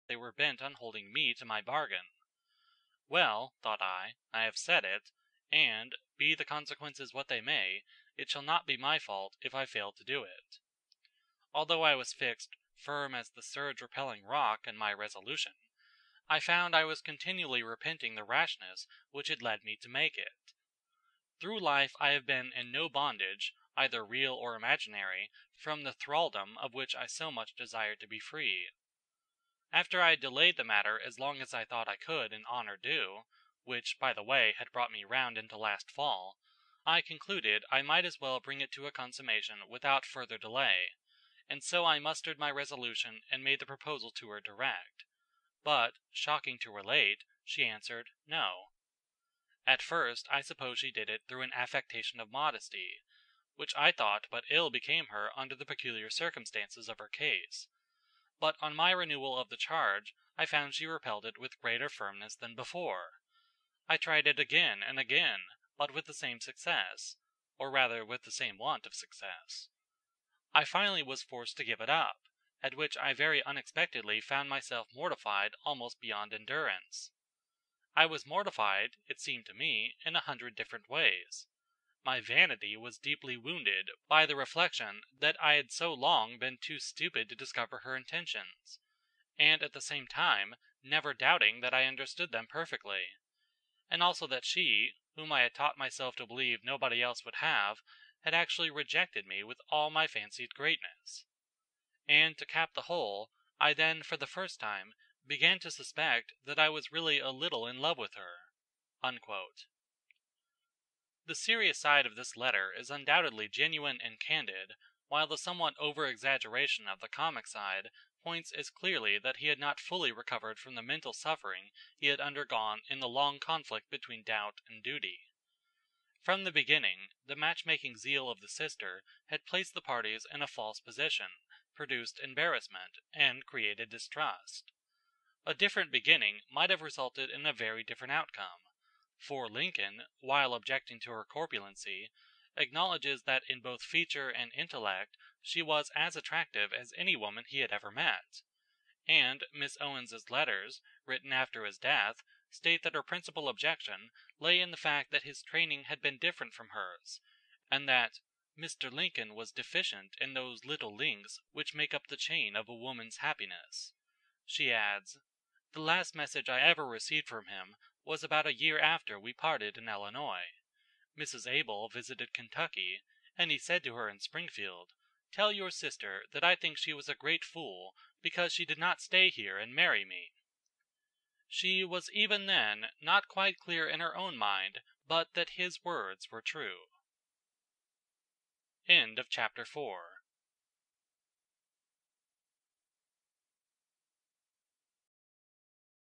they were bent on holding me to my bargain. Well, thought I have said it, and, be the consequences what they may, it shall not be my fault if I fail to do it. Although I was fixed firm as the surge-repelling rock in my resolution, I found I was continually repenting the rashness which had led me to make it. Through life I have been in no bondage, either real or imaginary, from the thraldom of which I so much desired to be free. After I had delayed the matter as long as I thought I could in honour do, which, by the way, had brought me round into last fall, I concluded I might as well bring it to a consummation without further delay, and so I mustered my resolution and made the proposal to her direct. But, shocking to relate, she answered no. At first I suppose she did it through an affectation of modesty, which I thought but ill became her under the peculiar circumstances of her case. But on my renewal of the charge I found she repelled it with greater firmness than before. I tried it again and again, but with the same success, or rather with the same want of success. I finally was forced to give it up, at which I very unexpectedly found myself mortified almost beyond endurance. I was mortified, it seemed to me, in 100 different ways. My vanity was deeply wounded by the reflection that I had so long been too stupid to discover her intentions, and at the same time never doubting that I understood them perfectly, and also that she, whom I had taught myself to believe nobody else would have, had actually rejected me with all my fancied greatness. And to cap the whole, I then for the first time began to suspect that I was really a little in love with her." Unquote. The serious side of this letter is undoubtedly genuine and candid, while the somewhat over-exaggeration of the comic side points as clearly that he had not fully recovered from the mental suffering he had undergone in the long conflict between doubt and duty. From the beginning, the matchmaking zeal of the sister had placed the parties in a false position, produced embarrassment, and created distrust. A different beginning might have resulted in a very different outcome. For Lincoln, while objecting to her corpulency, acknowledges that in both feature and intellect she was as attractive as any woman he had ever met; and Miss Owens's letters, written after his death, state that her principal objection lay in the fact that his training had been different from hers, and that "Mr. Lincoln was deficient in those little links which make up the chain of a woman's happiness." She adds, "The last message I ever received from him was about a year after we parted in Illinois. Mrs. Able visited Kentucky, and he said to her in Springfield, 'Tell your sister that I think she was a great fool because she did not stay here and marry me.'" She was even then not quite clear in her own mind but that his words were true. End of chapter 4.